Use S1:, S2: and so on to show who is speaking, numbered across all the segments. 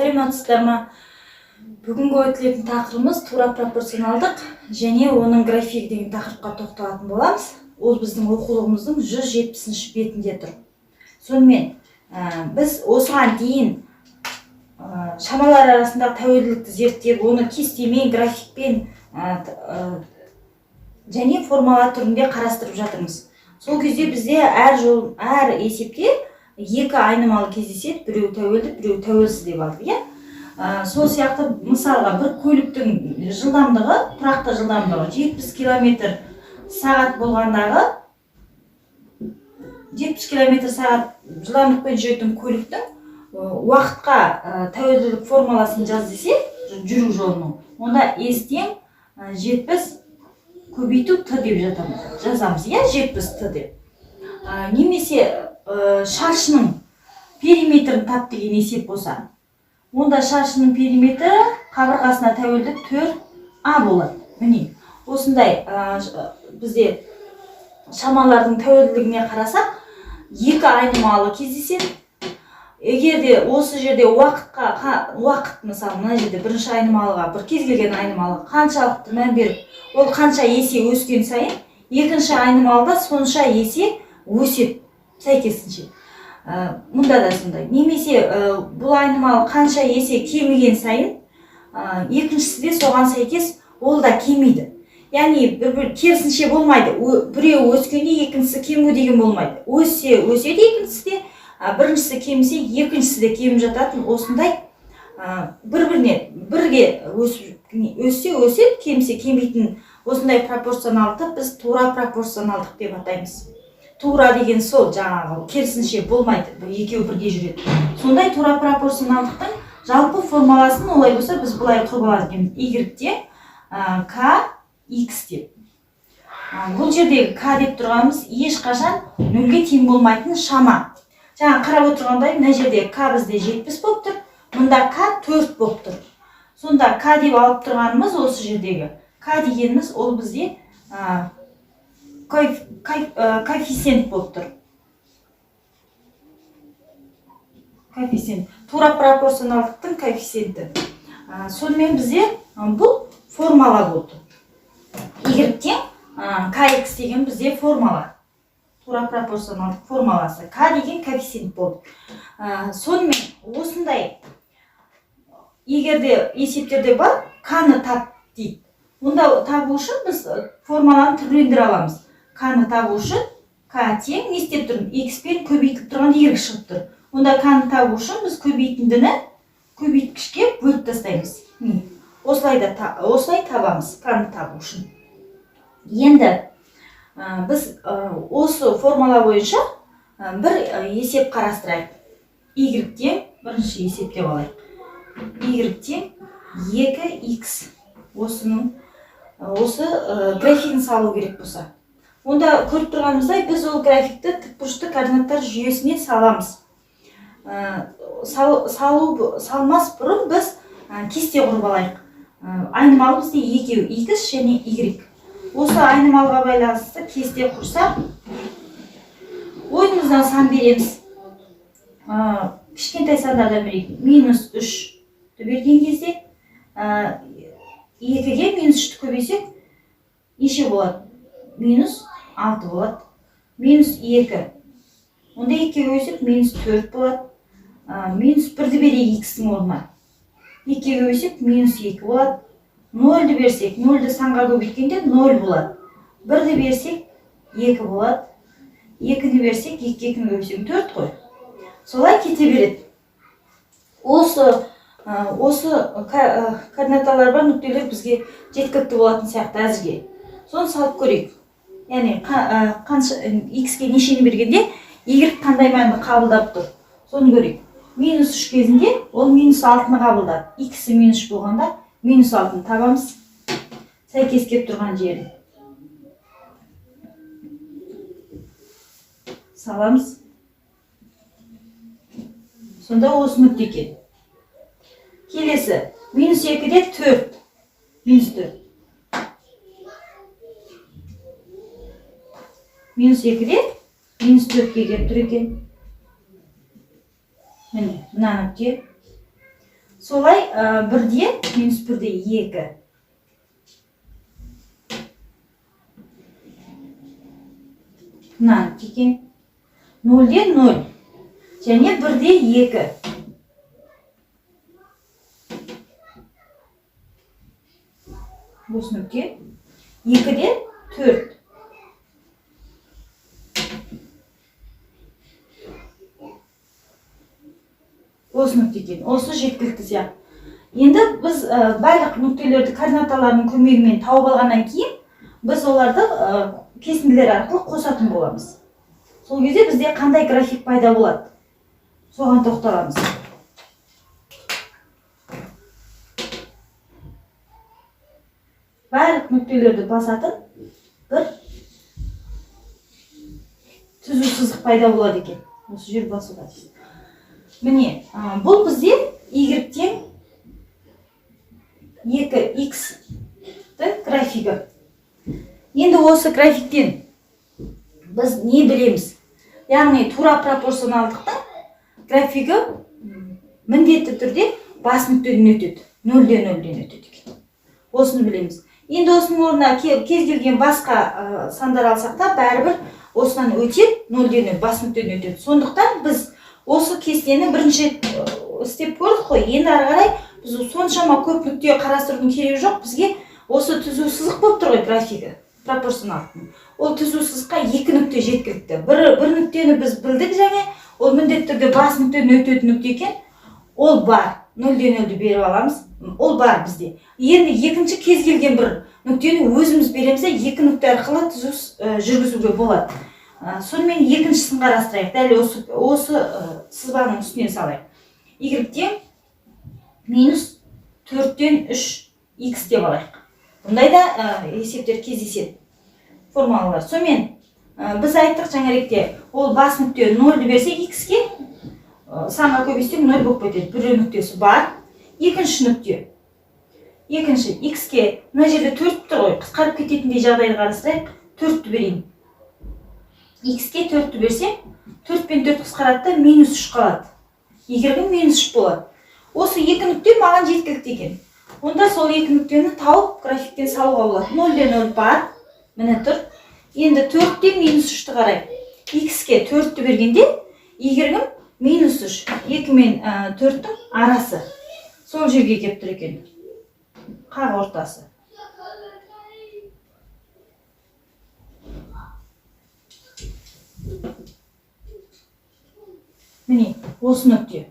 S1: Саламатсыздар ма? Бүгінгі өтілетін тақырыбымыз тура пропорционалдық және оның графигі деген тақырыпқа тоқталатын боламыз. Ол біздің оқулығымыздың 170 бетінде тұр. Сонымен біз осыған дейін шамалар арасындағы тәуелділікті зерттеп, оны кестемен, графикпен және формула түрінде қарастырып жатырмыз. Сол кезде бізде әр есепте екі айнымалы кездеседі, біреу тәуелді, біреу тәуелсіз деп алдық, сол сияқты мысалға бір көліктің жылдамдығы, тұрақты жылдамдығы 70 км сағат болғандағы 70 км сағат жылдамдықпен жүретін көліктің уақытқа тәуелділік формуласын жаз десе, жүру жолының, онда S тең 70 көбейту Т деп жазамыз, 70 Т деп. Немесе шаршының периметрін тап деген есеп болса, онда шаршының периметрі қабырғасына тәуелді 4А болады. Міне, осындай бізде шамалардың тәуелділігіне қарасақ, екі айнымалы кездеседі. Егер де осы жерде уақыт, мысалы, мына жерде бірінші айнымалыға, бір кез келген айнымалыға қаншалықты мән беріп, ол қанша есе өскен сайын, екінші айнымалыда сонша есе өседі сәйкесінше. Мұнда да сондай. Немесе бұл айнымалы қанша есе кеміген сайын, екіншісі де соған сәйкес ол да кемейді. Яғни бір керісінше болмайды. Біреу өскенде екіншісі кему деген болмайды. Өседі екіншісі де, біріншісі кемсе, екіншісі де кеміп жататын осындай бірге өссе, кемсе, кемейтін осындай пропорционалдықты біз тура пропорционалдық деп атаймыз. Тура деген сол жаңағы керісінше болмайды, екеуі бірге жүреді. Сондай тура пропорционалдықтың жалпы формуласын олай болса біз бұлай құрып аламыз. Y-те KX деп. Бұл жердегі К деп тұрғанымыз ешқашан нөлге тең болмайтын шама. Жаңа қарап отырғандай, мына жерде К бізде 70 болып тұр, мұнда К 4 болып тұр. Сонда К деп алып тұрғанымыз осы жердегі. К дегеніміз ол бізде коэффициент болып тұр. Коэффициент. Тура пропорционалдықтың коэффициенті. Сонымен бізде бұл формула болды. Y тең KX деген бізде формула. Тура пропорционалдық формуласы. К деген коэффициент болды. Сонымен осындай егерде есептерде бар, К-ны тап дейді. Онда табу үшін біз формуланы түрлендіре аламыз. К-ны табу үшін К тең не істеп тұрмыз? X пен көбейтіп тұрған Y шығып тұр. Онда К-ны табу үшін біз көбейтіндіні көбейткішке бөліп тастаймыз. Осылай табамыз К-ны табу үшін. Енді біз осы формула бойынша бір есеп қарастырайық. Y тең, бірінші есеп деп алайық. Y тең 2X. Осы графигін салу керек болса. Онда көріп тұрғанымыздай, біз ол графикті тікбұрышты координаттар жүйесіне саламыз. Салмас бұрын біз кесте құрып алайық. Айнымалы бізде екеу, X және Y. Осы айнымалыға байланысты кесте құрсақ, ойымыздан сан береміз. Кішкентай сандардан берейік. -3 берген кезде, 2-ге -3-ті көбейсек, неше болады? -6 болады. -2. Онда 2-ге көбейсек, -4 болады. -1-ді берейік X-тің орнына. 2-ге көбейсек, -2 болады. 0-ді берсек, 0-ді санға көбейткенде 0 болады. 1-ді берсек, 2 болады. 2-ді берсек, 2-ні көбейсек, 4 қой. Солай кете береді. Осы координаталар бар нүктелер бізге жеткілікті болатын сияқты әзірге. Соны салып көрейік. Яғни X-ке нешені бергенде Y қандай мәнді қабылдап тұр. Соны көрейік. -3 кезінде ол -6-ны қабылдады. X-і -3 болғанда -6-ны табамыз. Сәйкес кеп тұрған жерін. Саламыз. Сонда осы нүкте екен. Келесі, -2-де 4. -4. -2-де -4-ге келіп тұр екен. Міне, мына нүкте. Солай бірде минус бірде 2. Мына екен. 0-ден 0. Және бірде 2. Осы нүкте. 2-ден 4. Осы нүкте екен. Осы жеткілікті сияқты. Енді біз барлық нүктелерді координаталарының көмегімен тауып алғаннан кейін, біз оларды кесінділер арқылы қосатын боламыз. Сол кезде бізде қандай график пайда болады? Соған тоқталамыз. Барлық нүктелерді басатын бір түзу сызық пайда болады екен. Осы жер басуда. Міне, бұл бізде y-тен 2x графигі. Енді осы графиктен біз не білеміз? Яғни тура пропорционалдықтың графигі міндетті түрде бас нүктеден өтеді. 0-ден 0-ден өтеді. Осыны білеміз. Енді осының орнына кез келген басқа сандар алсақ та, бәрібір осынан өтеді, 0-ден бас нүктеден өтеді. Сондықтан біз осы кестені бірінші істеп көрдік қой. Енді ары қарай біз соншама көп нүкте қарастырудың керегі жоқ. Бізге осы түзу сызық болып тұр ғой графигі, пропорционалдықтың. Ол түзу сызыққа 2 нүкте жеткілікті. Бір нүктені біз білдік, және ол міндетті түрде бас нүктеден өтетін нүкте екен. Ол бар. 0-ден 0-ді беріп аламыз. Ол бар бізде. Енді екінші кез келген бір нүктені өзіміз береміз, 2 нүкте арқылы түзу жүргізуге болады. Сонымен екіншісін қарастырайық. Дәл осы сызбаның үстіне салайық. Y-тен минус 4-тен 3x деп алайық. Бұндай да есептер кездеседі. Формулалар. Сонымен біз айттық жаңаректе, ол бас нүкте 0-ді берсе x-ке санға көбейтсек 0 болып кетеді. Бір нүктесі бар. Екінші нүкте. Екінші x-ке мына жерде 4 тұр ғой. Қысқарып кететіндей жағдайды қарастырайық. 4-ті берейін. X-ке 4-ті берсем, 4 пен 4 қысқарады да минус 3 қалады. Y-ге минус 3 болады. Осы 2 нүкте маған жеткілікті екен. Онда сол 2 нүктені тауып графиктен салуға болады. 0-ден 0 бар. Міне тұр. Енді 4-тен минус 3-ті қарайық. X-ке 4-ті бергенде, Y-ге минус 3. 2 мен 4-тің арасы. Сол жерге кеп тұр екен. Қақ ортасы. Міне, осы нүкте.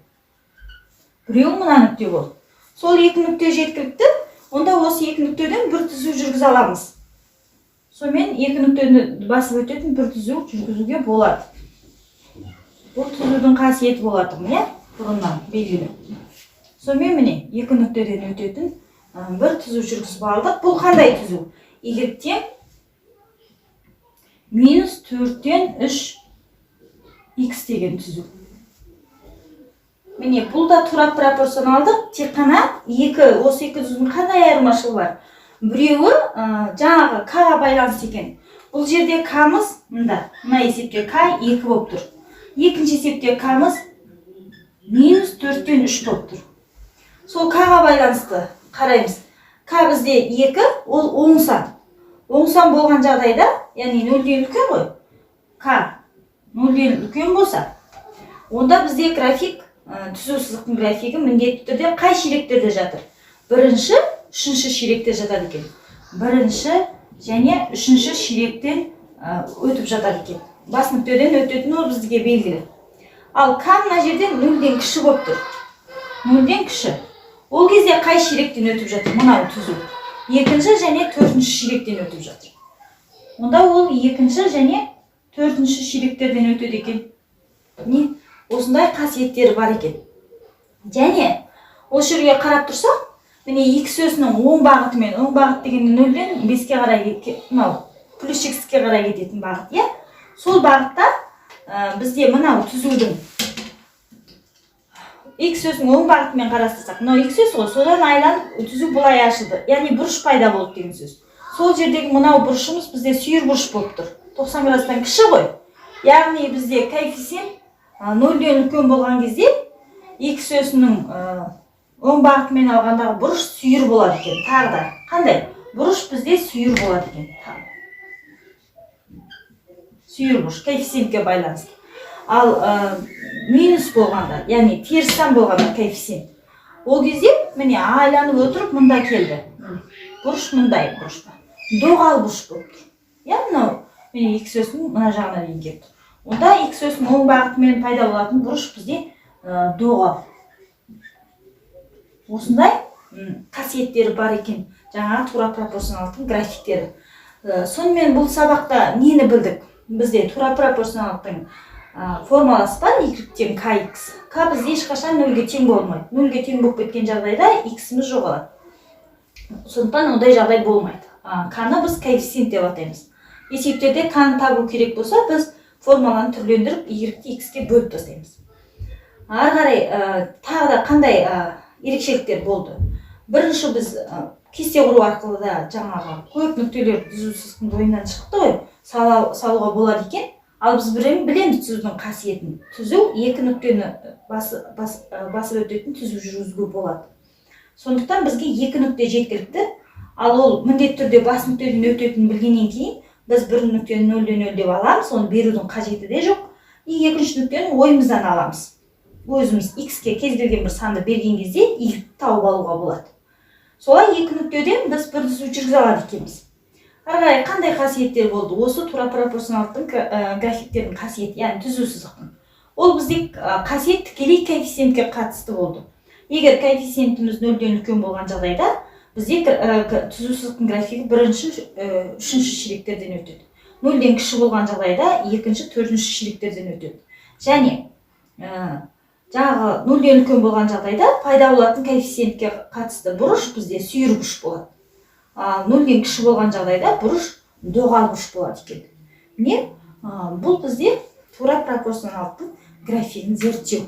S1: Біреу мына нүкте болды. Сол 2 нүкте жеткілікті, онда осы 2 нүктеден бір түзу жүргізе аламыз. Сонымен 2 нүктені басып өтетін бір түзу жүргізуге болады. Бұл түзудің қасиеті болады, міне, бұрыннан белгілі. Сонымен міне, 2 нүктеден өтетін бір түзу жүргізіп алдық. Бұл қандай түзу? Y-тен минус 4-тен 3x деген түзу. Міне, бұл да тура пропорционалдық, тек қана осы 2 түзудің қандай айырмашылығы бар? Біреуі жаңағы k-ға байланысты екен. Бұл жерде k-мыз мында, мына есепте k 2 болып тұр. Екінші есепте k-мыз минус 4-тен 3 болып тұр. Сол k-ға байланысты қараймыз. K бізде 2, ол оң сан. Оң сан болған жағдайда, яғни 0-ден үлкен ғой. K 0-ден үлкен болса, онда бізде график, түзу сызықтың графигі міндетті түрде қай ширектерде жатыр? Бірінші, үшінші ширекте жатады екен. Бірінші және үшінші ширектен өтіп жатады екен. Бас нүктеден өтетін ол бізге белгілі. Ал k мына жерден 0-ден кіші болып тұр. 0-ден кіші. Ол кезде қай ширектен өтіп жатыр? Мынау түзу. Екінші және төртінші ширектен өтіп жатыр. Онда ол екінші және төртінші ширектерден өтеді екен. Не? Осындай қасиеттері бар екен. Және осы жерге қарап тұрсақ, міне x өсінің оң бағыты мен оң бағыт дегенде 0-ден 5-ке қарай, мынау плюс x-ке қарай кететін бағыт, е? Сол бағытта бізде мынау түзудің x өсінің оң бағытымен қарастырсақ, мынау x өс ғой, содан айланып түзу бұлай ашылды. Яғни бұрыш пайда болды деген сөз. Сол жердегі мынау бұрышымыз бізде сүйір бұрыш болып тұр. 90 градустан кіші ғой. Яғни бізде коэффициент 0-ден үлкен болған кезде x өсінің оң бағытымен алғандағы бұрыш сүйір болады екен. Тағы да қандай? Бұрыш бізде сүйір болады екен. Сүйір бұрыш коэффициентке байланысты. Ал минус болғанда, яғни терістен болғанда коэффициент. Ол кезде міне айланып отырып мұнда келді. Бұрыш мұндай бұрыш па. Доғал бұрыш болып тұр. Я мынау міне x өсінің мына жағына дейін келіп тұр. Онда x өсінің оң бағытымен пайда болатын бұрыш бізде доғал. Осындай қасиеттері бар екен. Жаңа тура пропорционалдықтың графиктері. Сонымен бұл сабақта нені білдік? Бізде тура пропорционалдықтың формуласы бар, y тең kx. К бізде ешқашан 0-ге тең болмайды. 0-ге тең болып кеткен жағдайда x-іміз жоғалады. Сондықтан ондай жағдай болмайды. К-ны біз коэффициент деп атаймыз. Есептерде К-ны табу керек болса, біз формуланы түрлендіріп y-ті x-ке бөліп тастаймыз. Ары қарай тағы да қандай ерекшеліктер болды? Бірінші біз кесте құру арқылы да жаңағы көп нүктелер түзу сызықтың бойынан шықты ғой, салуға болады екен. Ал біз білеміз түзудің қасиетін. Түзу екі нүктені басып өтетін түзу жүргізуге болады. Сондықтан бізге екі нүкте жеткілікті. Ал ол міндетті түрде бас нүктеден өтетінін білгеннен кейін біз бір нүктені 0-ден 0 деп аламыз, оны берудің қажеті де жоқ. Екінші нүктені ойымыздан аламыз. Өзіміз x-ке кез келген бір санды берген кезде y-ті тауып алуға болады. Солай екі нүктеден біз бір түзу жүргізе алады екенбіз. Ары қарай қандай қасиеттер болды? Осы тура пропорционалдықтың графиктердің қасиеті, яғни түзу сызықтың. Ол бізде қасиет тікелей коэффициентке қатысты болды. Егер коэффициентіміз 0-ден үлкен болған жағдайда, бізде түзу сызықтың графигі бірінші, үшінші ширектерден өтеді. 0-ден кіші болған жағдайда, екінші, төртінші ширектерден өтеді. Және жаңағы 0-ден үлкен болған жағдайда пайда болатын коэффициентке қатысты бұрыш бізде сүйір бұрыш болады. 0-ден кіші болған жағдайда бұрыш доғал бұрыш болады екен. Міне бұл бізде тура пропорционалдықтың графигін зерттеу.